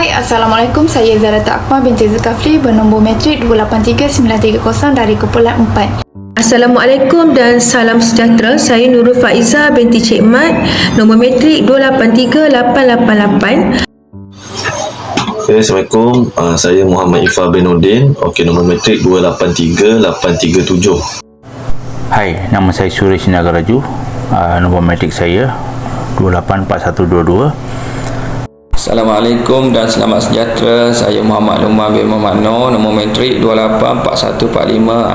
Hai, Assalamualaikum. Saya Zarata Akmal binti Zulkafli bernombor metrik 283930 dari kumpulan 4. Assalamualaikum dan salam sejahtera. Saya Nurul Faiza binti Cik Mat, nombor metrik 283888. Okay, Assalamualaikum. Saya Muhammad Ifah bin Nordin. Okey, nombor metrik 283837. Hai, nama saya Suresh Nagaraju. Nombor metrik saya 284122. Assalamualaikum dan selamat sejahtera. Saya Muhammad Lumar bin Muhammad Noor, nombor metrik 284145.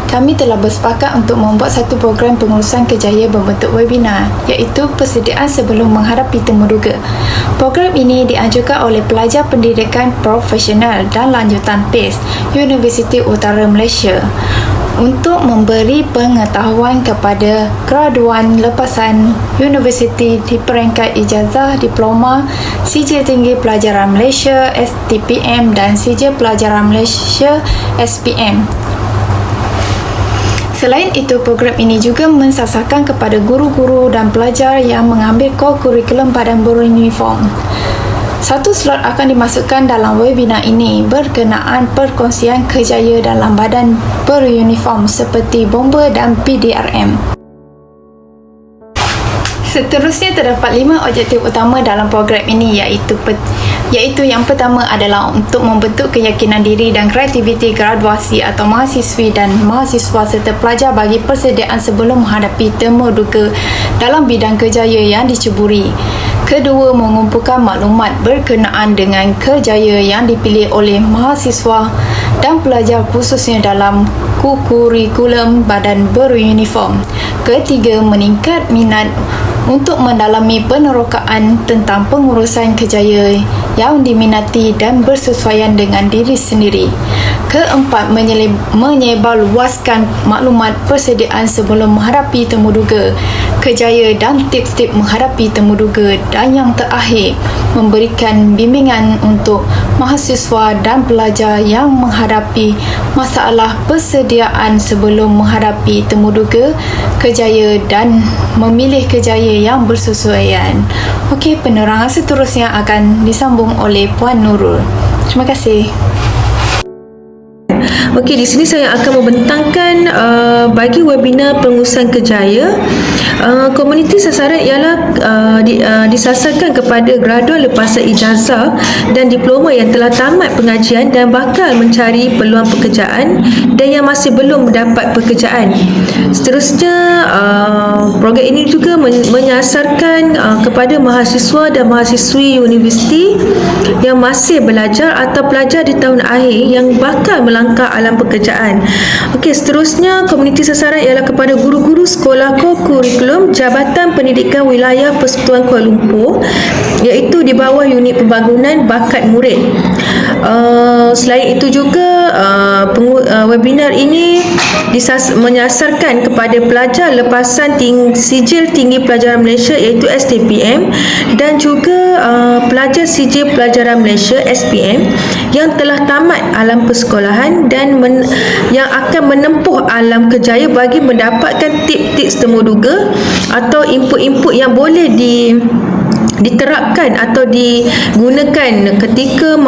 Kami telah bersepakat untuk membuat satu program pengurusan kerjaya berbentuk webinar, iaitu persediaan sebelum menghadapi temuduga. Program ini dianjurkan oleh pelajar pendidikan profesional dan lanjutan PACE, Universiti Utara Malaysia, untuk memberi pengetahuan kepada graduan lepasan universiti di peringkat ijazah diploma, sijil tinggi pelajaran Malaysia STPM dan sijil pelajaran Malaysia SPM. Selain itu, program ini juga mensasarkan kepada guru-guru dan pelajar yang mengambil core kurikulum badan beruniform. Satu slot akan dimasukkan dalam webinar ini berkenaan perkongsian kerjaya dalam badan beruniform seperti bomba dan PDRM. Seterusnya terdapat 5 objektif utama dalam program ini, iaitu yang pertama adalah untuk membentuk keyakinan diri dan kreativiti graduasi atau mahasiswi dan mahasiswa serta pelajar bagi persediaan sebelum menghadapi temuduga dalam bidang kerjaya yang diceburi. Kedua, mengumpulkan maklumat berkenaan dengan kerjaya yang dipilih oleh mahasiswa dan pelajar khususnya dalam kurikulum badan beruniform. Ketiga, meningkat minat untuk mendalami penerokaan tentang pengurusan kerjaya yang diminati dan bersesuaian dengan diri sendiri. Keempat, menyebarluaskan maklumat persediaan sebelum menghadapi temuduga kerjaya dan tips-tips menghadapi temuduga. Dan yang terakhir, memberikan bimbingan untuk mahasiswa dan pelajar yang menghadapi masalah persediaan sebelum menghadapi temuduga kerjaya dan memilih kerjaya yang bersesuaian. Okey, penerangan seterusnya akan disambung oleh Puan Nurul. Terima kasih. Okey, di sini saya akan membentangkan bagi webinar pengurusan kerjaya. Komuniti sasaran ialah disasarkan kepada graduan lepasan ijazah dan diploma yang telah tamat pengajian dan bakal mencari peluang pekerjaan dan yang masih belum mendapat pekerjaan. Seterusnya, program ini juga menyasarkan kepada mahasiswa dan mahasiswi universiti yang masih belajar atau pelajar di tahun akhir yang bakal melangkah alam pekerjaan. Okey, seterusnya komuniti sasaran ialah kepada guru-guru sekolah kurikulum Jabatan Pendidikan Wilayah Persekutuan Kuala Lumpur, iaitu di bawah unit pembangunan bakat murid. Selain itu juga webinar ini menyasarkan kepada pelajar lepasan sijil tinggi pelajaran Malaysia iaitu STPM dan juga pelajar sijil pelajaran Malaysia SPM yang telah tamat alam persekolahan dan yang akan menempuh alam kerjaya bagi mendapatkan tips-tips temuduga atau input-input yang boleh diterapkan atau digunakan ketika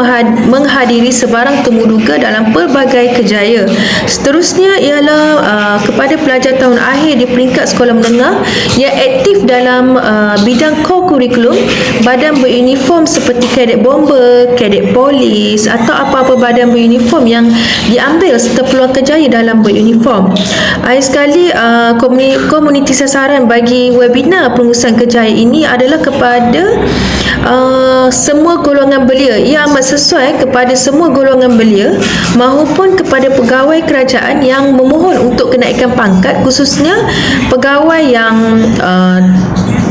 menghadiri sebarang temuduga dalam pelbagai kerjaya. Seterusnya ialah kepada pelajar tahun akhir di peringkat sekolah menengah yang aktif dalam bidang core kurikulum badan beruniform seperti kadet bomba, kadet polis atau apa-apa badan beruniform yang diambil serta peluang kerjaya dalam beruniform. Akhir sekali, komuniti sasaran bagi webinar pengurusan kerjaya ini adalah kepada semua golongan belia. Ia amat sesuai kepada semua golongan belia maupun kepada pegawai kerajaan yang memohon untuk kenaikan pangkat, khususnya pegawai yang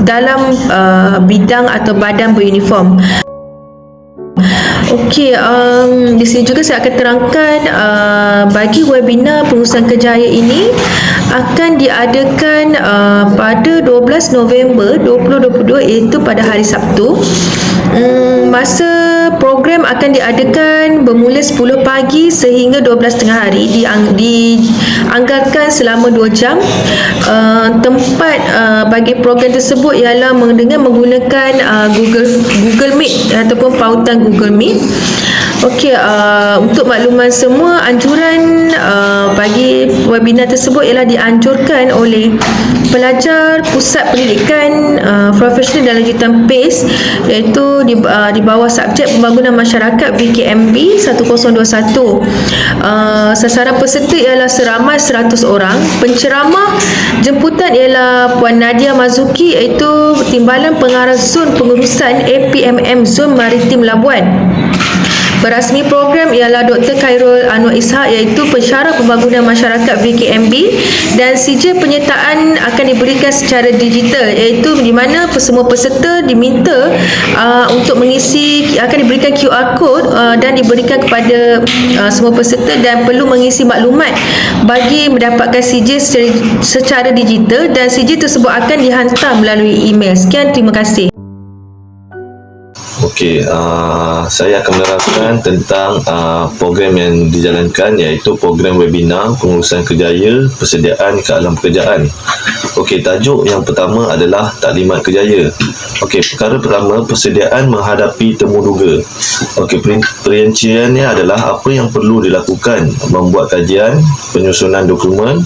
dalam bidang atau badan beruniform. Okey, di sini juga saya akan terangkan bagi webinar pengurusan kerjaya ini akan diadakan pada 12 November 2022 iaitu pada hari Sabtu. Masa program akan diadakan bermula 10 pagi sehingga 12 tengah hari, dianggarkan selama 2 jam. Tempat bagi program tersebut ialah dengan menggunakan Google Meet ataupun pautan Google Meet. Okey, untuk makluman semua, anjuran bagi webinar tersebut ialah dianjurkan oleh pelajar Pusat Pendidikan Profesional dan Lanjutan PACE, iaitu di bawah subjek Pembangunan Masyarakat VKMB 1021. Sasaran peserta ialah seramai 100 orang. Penceramah jemputan ialah Puan Nadia Mazuki, iaitu Timbalan Pengarah Zon Pengurusan APMM Zon Maritim Labuan. Berasmi program ialah Dr. Khairul Anwar Ishak, iaitu Pensyarah Pembangunan Masyarakat VKMB, dan sijil penyertaan akan diberikan secara digital, iaitu di mana semua peserta diminta untuk mengisi, akan diberikan QR code dan diberikan kepada semua peserta, dan perlu mengisi maklumat bagi mendapatkan sijil secara digital, dan sijil tersebut akan dihantar melalui email. Sekian, terima kasih. Okey, saya akan menerangkan tentang program yang dijalankan, iaitu program webinar pengurusan kerjaya persediaan ke alam pekerjaan. Okey, tajuk yang pertama adalah taklimat kerjaya. Okey, perkara pertama, persediaan menghadapi temuduga. Okey, perinciannya adalah apa yang perlu dilakukan: membuat kajian, penyusunan dokumen,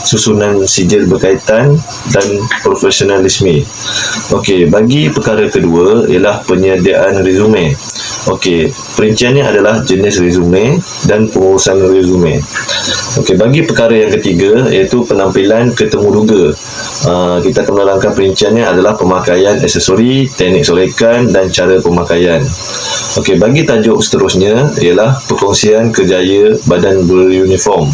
susunan sijil berkaitan dan profesionalisme. Okey, bagi perkara kedua ialah penyediaan resume. Okey, perinciannya adalah jenis resume dan pengurusan resume. Okey, bagi perkara yang ketiga iaitu penampilan ketemuduga. Kita akan menerangkan perinciannya adalah pemakaian aksesori, teknik solekan dan cara pemakaian. Okey, bagi tajuk seterusnya ialah perkongsian kerjaya badan beruniform.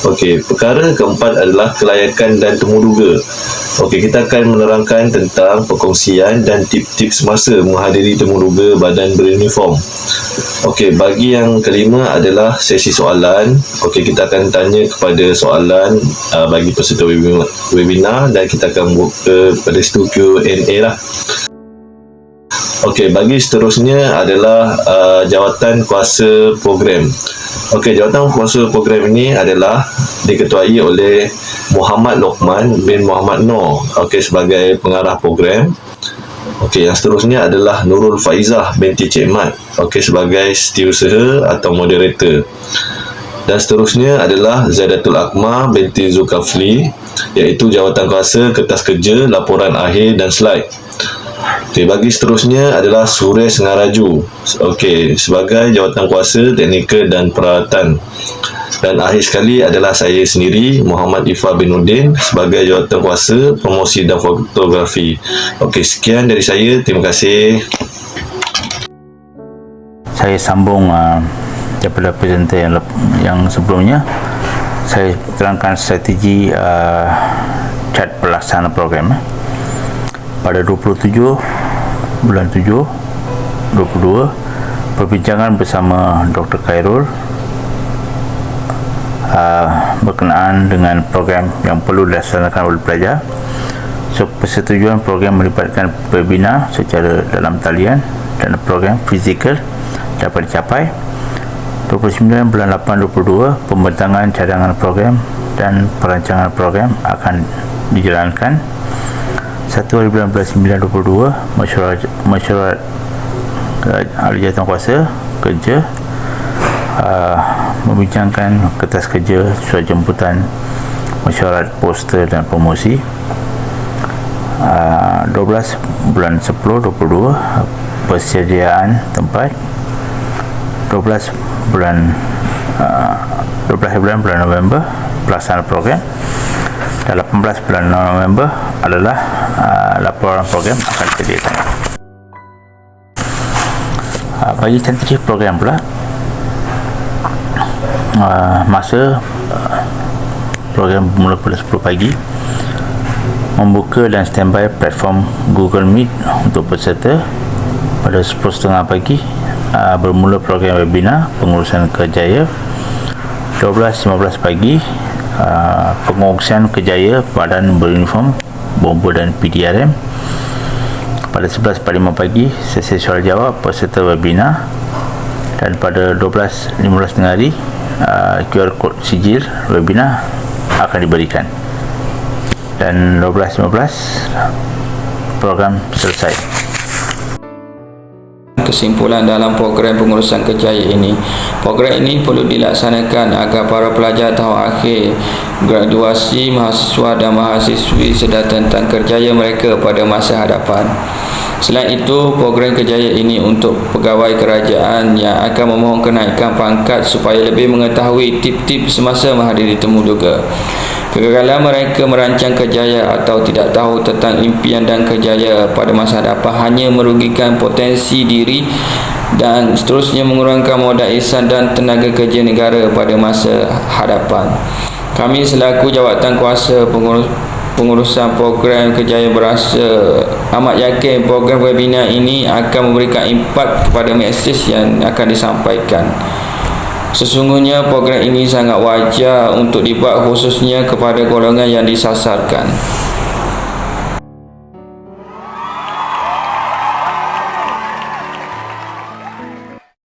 Okey, perkara keempat adalah kelayakan dan temuduga. Okey, kita akan menerangkan tentang perkongsian dan tips-tips masa menghadiri temuduga badan beruniform. Okey, bagi yang kelima adalah sesi soalan. Okey, kita akan tanya kepada soalan bagi peserta webinar, dan kita akan buka pada situ Q&A lah. Okey, bagi seterusnya adalah jawatan kuasa program. Okey, jawatan kuasa program ini adalah diketuai oleh Muhammad Lokman bin Muhammad Noor, okey, sebagai pengarah program. Okey, yang seterusnya adalah Nurul Faizah binti Cik Mat, okey, sebagai setiausaha atau moderator. Dan seterusnya adalah Zaidatul Akmal binti Zulkafli, iaitu jawatan kuasa kertas kerja, laporan akhir dan slide. Okey, bagi seterusnya adalah Suresh Ngaraju, okey, sebagai jawatan kuasa teknikal dan peralatan. Dan akhir sekali adalah saya sendiri, Muhammad Ifah bin Nudin, sebagai jawatan kuasa promosi dan fotografi. Okey, sekian dari saya. Terima kasih. Saya sambung daripada presenter yang sebelumnya. Saya terangkan strategi cat pelaksanaan program. Pada 27 bulan 7 22, perbincangan bersama Dr. Khairul berkenaan dengan program yang perlu dilaksanakan oleh pelajar. So, persetujuan program melibatkan webinar secara dalam talian dan program fizikal dapat dicapai. 29 bulan 8 22, pembentangan cadangan program dan perancangan program akan dijalankan. 1 bulan 9 22, mesyuarat ahli jawatankuasa kerja membincangkan kertas kerja, surat jemputan, mesyuarat poster dan promosi. 12 bulan 10 22, persediaan tempat. 12 bulan November, pelaksanaan program. Dan 18 bulan November adalah laporan program akan disediakan. Bagi tentatif program pula, masa program bermula pada 10 pagi. Membuka dan standby platform Google Meet untuk peserta. Pada 10.30 pagi bermula program webinar pengurusan kerjaya. 12.15 pagi pengungsian kerjaya badan beruniform bomba dan PDRM. Pada 11.45 pagi sesi soal jawab peserta webinar, dan pada 12.15 tengah hari QR kod sijil webinar akan diberikan. dan 12-15 program selesai. Kesimpulan dalam program pengurusan kerjaya ini, program ini perlu dilaksanakan agar para pelajar tahun akhir graduasi mahasiswa dan mahasiswi sedar tentang kerjaya mereka pada masa hadapan. Selain itu, program kerjaya ini untuk pegawai kerajaan yang akan memohon kenaikan pangkat supaya lebih mengetahui tip-tip semasa menghadiri temu duga. Kegagalan mereka merancang kerjaya atau tidak tahu tentang impian dan kerjaya pada masa hadapan hanya merugikan potensi diri dan seterusnya mengurangkan modal ihsan dan tenaga kerja negara pada masa hadapan. Kami selaku jawatan kuasa pengurusan program kerjaya berasa amat yakin program webinar ini akan memberikan impak kepada mesej yang akan disampaikan. Sesungguhnya program ini sangat wajar untuk dibuat khususnya kepada golongan yang disasarkan.